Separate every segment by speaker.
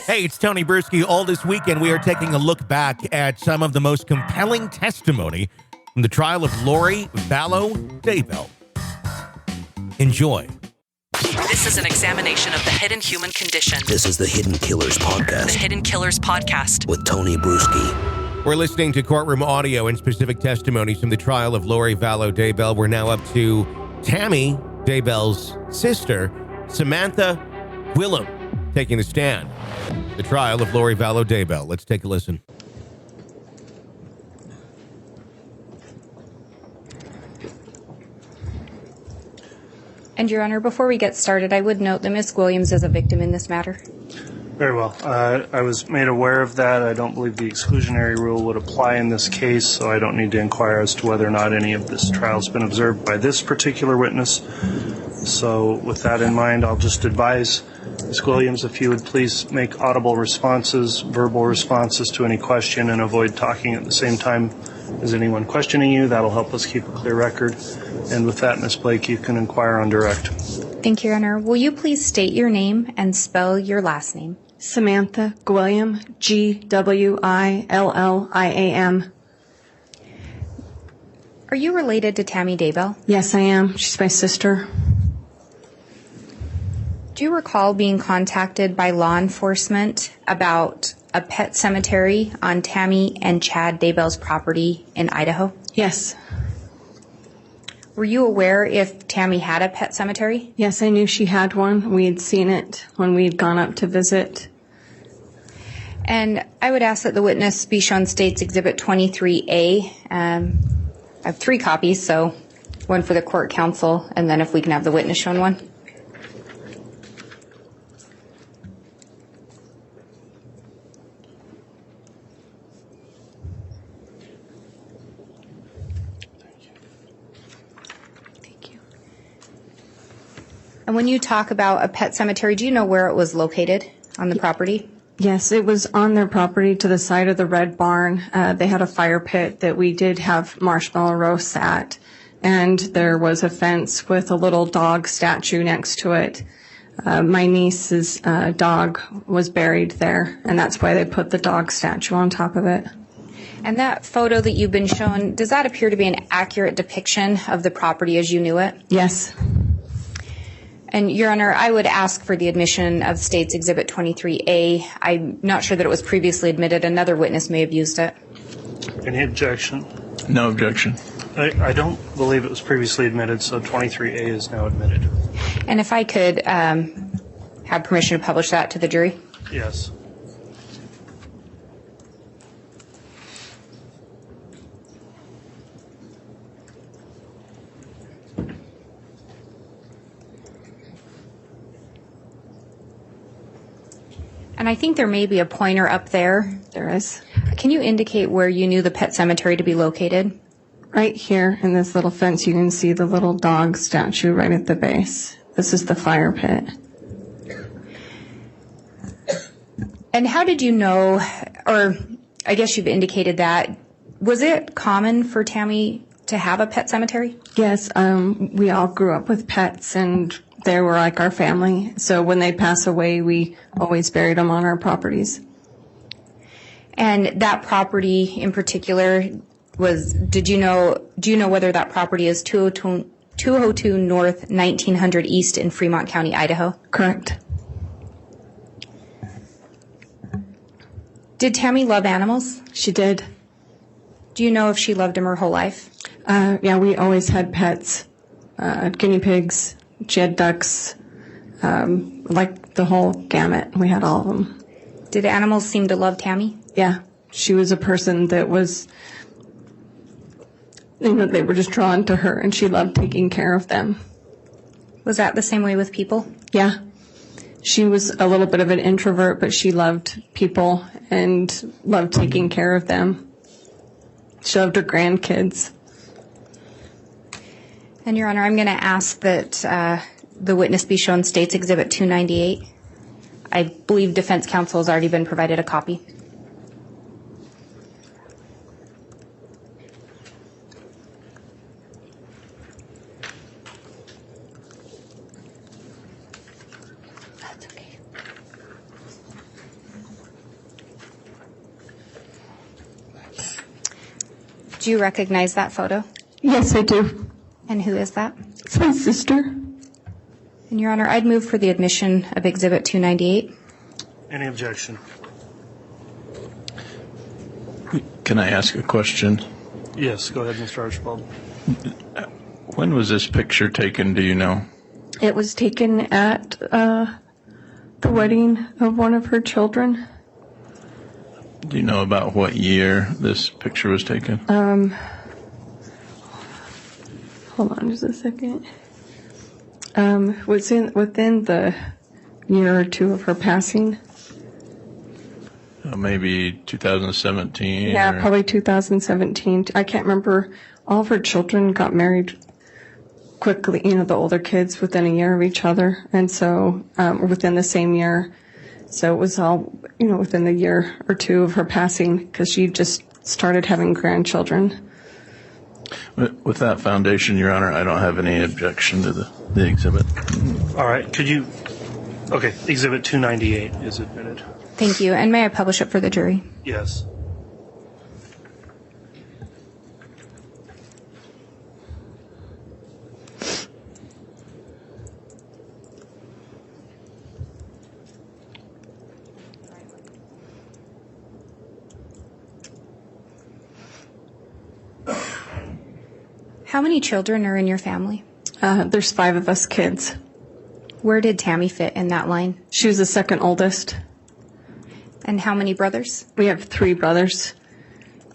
Speaker 1: Hey, it's Tony Bruschi. All this weekend, we are taking a look back at some of the most compelling testimony from the trial of Lori Vallow Daybell. Enjoy.
Speaker 2: This is an examination of the hidden human condition.
Speaker 3: This is the Hidden Killers Podcast.
Speaker 2: The Hidden Killers Podcast.
Speaker 3: With Tony Bruschi.
Speaker 1: We're listening to courtroom audio and specific testimonies from the trial of Lori Vallow Daybell. We're now up to Tammy, Daybell's sister, Samantha Gwilliam, taking the stand. The trial of Lori Vallow Daybell. Let's take a listen.
Speaker 4: And, Your Honor, before we get started, I would note that Ms. Williams is a victim in this matter.
Speaker 5: Very well. I was made aware of that. I don't believe the exclusionary rule would apply in this case, so I don't need to inquire as to whether or not any of this trial has been observed by this particular witness. So with that in mind, I'll just advise Ms. Williams, if you would please make audible responses, verbal responses to any question, and avoid talking at the same time as anyone questioning you. That'll help us keep a clear record. And with that, Ms. Blake, you can inquire on direct.
Speaker 4: Thank you, Your Honor. Will you please state your name and spell your last name?
Speaker 6: Samantha Gwilliam, Gwilliam.
Speaker 4: Are you related to Tammy Daybell?
Speaker 6: Yes, I am. She's my sister.
Speaker 4: Do you recall being contacted by law enforcement about a pet cemetery on Tammy and Chad Daybell's property in Idaho?
Speaker 6: Yes.
Speaker 4: Were you aware if Tammy had a pet cemetery?
Speaker 6: Yes, I knew she had one. We had seen it when we had gone up to visit.
Speaker 4: And I would ask that the witness be shown State's Exhibit 23A. I have 3 copies, so one for the court counsel, and then if we can have the witness shown one. And when you talk about a pet cemetery, do you know where it was located on the property?
Speaker 6: Yes, it was on their property to the side of the red barn. They had a fire pit that we did have marshmallow roasts at, and there was a fence with a little dog statue next to it. My niece's dog was buried there, and that's why they put the dog statue on top of it.
Speaker 4: And that photo that you've been shown, does that appear to be an accurate depiction of the property as you knew it?
Speaker 6: Yes.
Speaker 4: And, Your Honor, I would ask for the admission of State's Exhibit 23A. I'm not sure that it was previously admitted. Another witness may have used it.
Speaker 5: Any objection?
Speaker 7: No objection.
Speaker 5: I don't believe it was previously admitted, so 23A is now admitted.
Speaker 4: And if I could have permission to publish that to the jury?
Speaker 5: Yes.
Speaker 4: And I think there may be a pointer up there.
Speaker 6: There is.
Speaker 4: Can you indicate where you knew the pet cemetery to be located?
Speaker 6: Right here in this little fence, you can see the little dog statue right at the base. This is the fire pit.
Speaker 4: And how did you know, or I guess you've indicated that, was it common for Tammy to have a pet cemetery?
Speaker 6: Yes, we all grew up with pets, and they were like our family. So when they pass away, we always buried them on our properties.
Speaker 4: And that property in particular do you know whether that property is 202 North, 1900 East in Fremont County, Idaho?
Speaker 6: Correct.
Speaker 4: Did Tammy love animals?
Speaker 6: She did.
Speaker 4: Do you know if she loved them her whole life?
Speaker 6: Yeah, we always had pets, guinea pigs. She had ducks, like the whole gamut. We had all of them.
Speaker 4: Did animals seem to love Tammy?
Speaker 6: Yeah, she was a person that was, they were just drawn to her, and she loved taking care of them.
Speaker 4: Was that the same way with people?
Speaker 6: Yeah. She was a little bit of an introvert, but she loved people and loved taking care of them. She loved her grandkids.
Speaker 4: And, Your Honor, I'm going to ask that the witness be shown State's Exhibit 298. I believe defense counsel has already been provided a copy. That's okay. Do you recognize that photo?
Speaker 6: Yes, I do.
Speaker 4: And who is that?
Speaker 6: It's my sister.
Speaker 4: And Your Honor, I'd move for the admission of Exhibit 298.
Speaker 5: Any objection?
Speaker 7: Can I ask a question?
Speaker 5: Yes, go ahead, Mr. Archibald.
Speaker 7: When was this picture taken, do you know?
Speaker 6: It was taken at the wedding of one of her children.
Speaker 7: Do you know about what year this picture was taken?
Speaker 6: Hold on just a second. Within the year or two of her passing.
Speaker 7: Maybe 2017?
Speaker 6: Yeah, probably 2017. I can't remember. All of her children got married quickly, the older kids within a year of each other. And so, within the same year. So it was all, within the year or two of her passing, because she just started having grandchildren.
Speaker 7: With that foundation, Your Honor, I don't have any objection to the exhibit.
Speaker 5: All right, okay, Exhibit 298 is admitted.
Speaker 4: Thank you. And may I publish it for the jury?
Speaker 5: Yes.
Speaker 4: How many children are in your family?
Speaker 6: There's 5 of us kids.
Speaker 4: Where did Tammy fit in that line?
Speaker 6: She was the second oldest.
Speaker 4: And how many brothers?
Speaker 6: We have 3 brothers.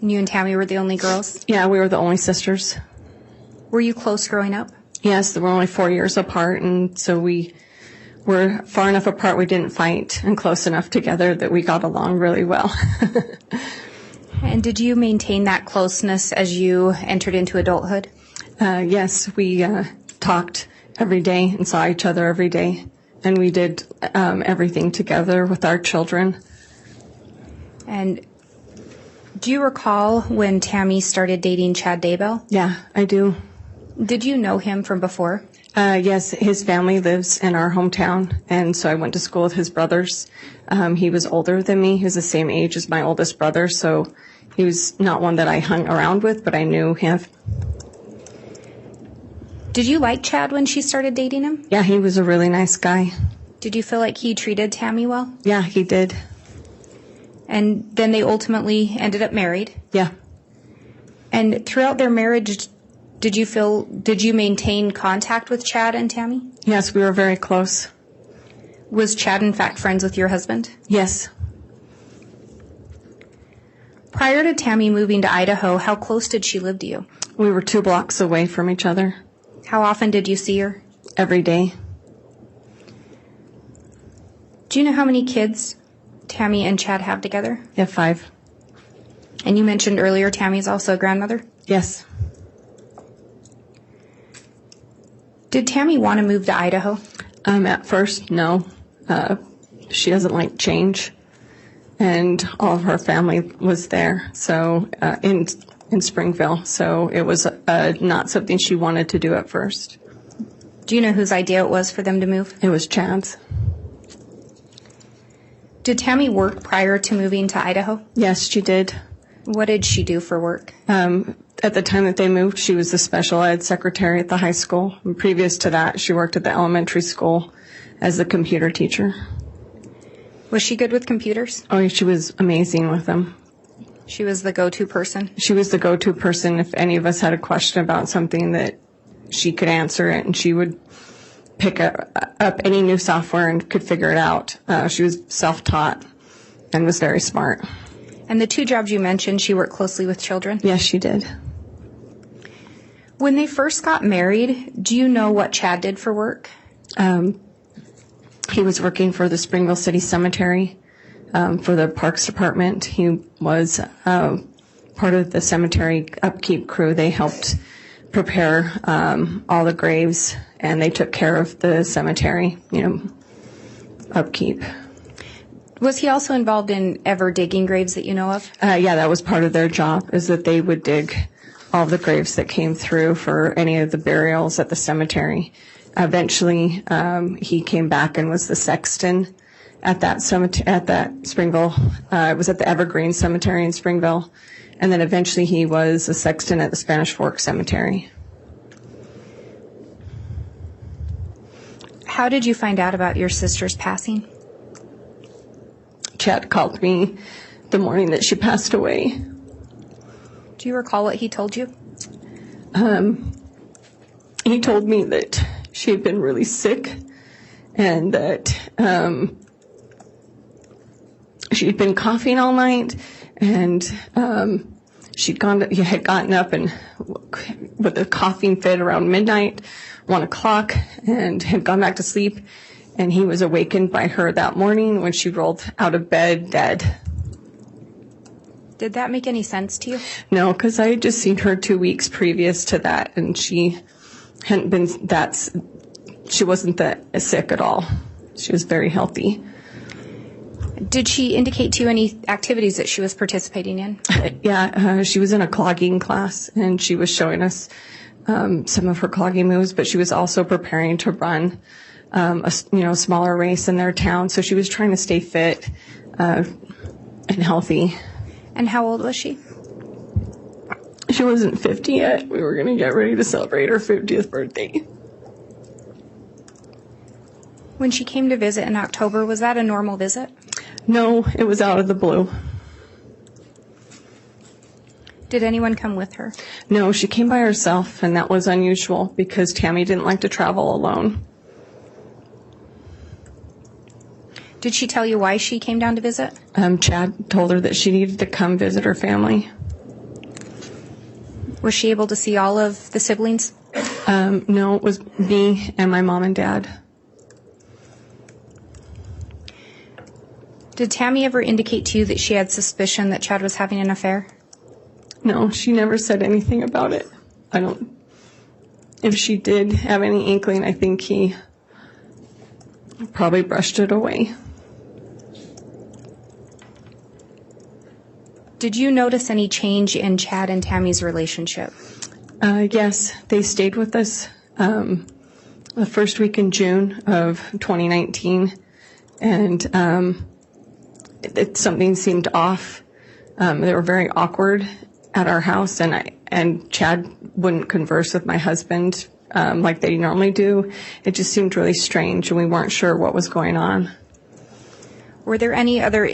Speaker 4: And you and Tammy were the only girls?
Speaker 6: Yeah, we were the only sisters.
Speaker 4: Were you close growing up?
Speaker 6: Yes, we're only 4 years apart, and so we were far enough apart we didn't fight, and close enough together that we got along really well.
Speaker 4: And did you maintain that closeness as you entered into adulthood?
Speaker 6: Yes, we talked every day and saw each other every day, and we did everything together with our children.
Speaker 4: And do you recall when Tammy started dating Chad Daybell?
Speaker 6: Yeah, I do.
Speaker 4: Did you know him from before?
Speaker 6: Yes, his family lives in our hometown, and so I went to school with his brothers. He was older than me. He was the same age as my oldest brother, so he was not one that I hung around with, but I knew him.
Speaker 4: Did you like Chad when she started dating him?
Speaker 6: Yeah, he was a really nice guy.
Speaker 4: Did you feel like he treated Tammy well?
Speaker 6: Yeah, he did.
Speaker 4: And then they ultimately ended up married?
Speaker 6: Yeah.
Speaker 4: And throughout their marriage, did you maintain contact with Chad and Tammy?
Speaker 6: Yes, we were very close.
Speaker 4: Was Chad in fact friends with your husband?
Speaker 6: Yes.
Speaker 4: Prior to Tammy moving to Idaho, how close did she live to you?
Speaker 6: We were 2 blocks away from each other.
Speaker 4: How often did you see her?
Speaker 6: Every day.
Speaker 4: Do you know how many kids Tammy and Chad have together?
Speaker 6: Yeah, 5.
Speaker 4: And you mentioned earlier Tammy's also a grandmother?
Speaker 6: Yes.
Speaker 4: Did Tammy want to move to Idaho?
Speaker 6: At first, no. She doesn't like change, and all of her family was there. So in Springville, so it was not something she wanted to do at first.
Speaker 4: Do you know whose idea it was for them to move?
Speaker 6: It was Chad's.
Speaker 4: Did Tammy work prior to moving to Idaho?
Speaker 6: Yes, she did.
Speaker 4: What did she do for work?
Speaker 6: At the time that they moved, she was the special ed secretary at the high school. And previous to that, she worked at the elementary school as a computer teacher.
Speaker 4: Was she good with computers?
Speaker 6: Oh, she was amazing with them.
Speaker 4: She was the go-to person?
Speaker 6: She was the go-to person if any of us had a question about something, that she could answer it, and she would pick up any new software and could figure it out. She was self-taught and was very smart.
Speaker 4: And the 2 jobs you mentioned, she worked closely with children?
Speaker 6: Yes, she did.
Speaker 4: When they first got married, do you know what Chad did for work?
Speaker 6: He was working for the Springville City Cemetery for the Parks Department. He was part of the cemetery upkeep crew. They helped prepare all the graves, and they took care of the cemetery, upkeep.
Speaker 4: Was he also involved in ever digging graves that you know of?
Speaker 6: Yeah, that was part of their job, is that they would dig all the graves that came through for any of the burials at the cemetery. eventually, he came back and was the sexton at that cemetery, at that Springville. It was at the Evergreen Cemetery in Springville. And then eventually he was a sexton at the Spanish Fork Cemetery.
Speaker 4: How did you find out about your sister's passing?
Speaker 6: Chad called me the morning that she passed away.
Speaker 4: Do you recall what he told you?
Speaker 6: He told me that she had been really sick and that she'd been coughing all night, and had gotten up and with a coughing fit around midnight, 1 o'clock, and had gone back to sleep. And he was awakened by her that morning when she rolled out of bed dead.
Speaker 4: Did that make any sense to you?
Speaker 6: No, because I had just seen her 2 weeks previous to that, and she hadn't been she wasn't that sick at all. She was very healthy.
Speaker 4: Did she indicate to you any activities that she was participating in?
Speaker 6: Yeah, she was in a clogging class, and she was showing us some of her clogging moves, but she was also preparing to run a smaller race in their town, so she was trying to stay fit and healthy.
Speaker 4: And how old was she?
Speaker 6: She wasn't 50 yet. We were going to get ready to celebrate her 50th birthday.
Speaker 4: When she came to visit in October, was that a normal visit?
Speaker 6: No, it was out of the blue.
Speaker 4: Did anyone come with her?
Speaker 6: No, she came by herself, and that was unusual because Tammy didn't like to travel alone.
Speaker 4: Did she tell you why she came down to visit?
Speaker 6: Chad told her that she needed to come visit her family.
Speaker 4: Was she able to see all of the siblings?
Speaker 6: No, it was me and my mom and dad.
Speaker 4: Did Tammy ever indicate to you that she had suspicion that Chad was having an affair?
Speaker 6: No, she never said anything about it. If she did have any inkling, I think he probably brushed it away.
Speaker 4: Did you notice any change in Chad and Tammy's relationship?
Speaker 6: Yes, they stayed with us the first week in June of 2019, and something seemed off. They were very awkward at our house, and Chad wouldn't converse with my husband like they normally do. It just seemed really strange, and we weren't sure what was going on.
Speaker 4: Were there any other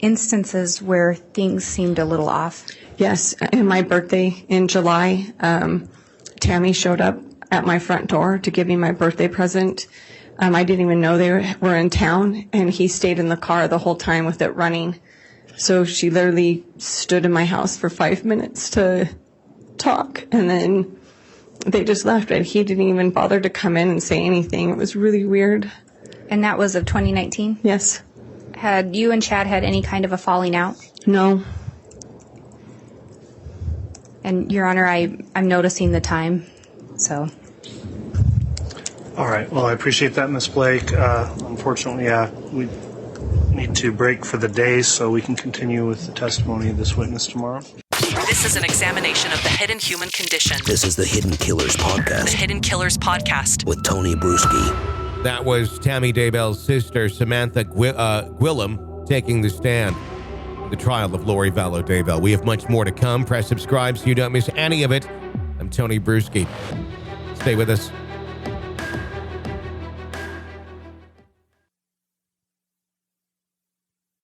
Speaker 4: instances where things seemed a little off?
Speaker 6: Yes, in my birthday in July, Tammy showed up at my front door to give me my birthday present. I didn't even know they were in town, and he stayed in the car the whole time with it running. So she literally stood in my house for 5 minutes to talk, and then they just left. And he didn't even bother to come in and say anything. It was really weird.
Speaker 4: And that was of 2019?
Speaker 6: Yes.
Speaker 4: Had you and Chad had any kind of a falling out?
Speaker 6: No.
Speaker 4: And, Your Honor, I'm noticing the time, so.
Speaker 5: All right. Well, I appreciate that, Ms. Blake. Unfortunately, we need to break for the day so we can continue with the testimony of this witness tomorrow.
Speaker 2: This is an examination of the hidden human condition.
Speaker 3: This is the Hidden Killers Podcast.
Speaker 2: The Hidden Killers Podcast.
Speaker 3: With Tony Bruschi.
Speaker 1: That was Tammy Daybell's sister, Samantha Gwilliam, taking the stand in the trial of Lori Vallow Daybell. We have much more to come. Press subscribe so you don't miss any of it. I'm Tony Bruschi. Stay with us.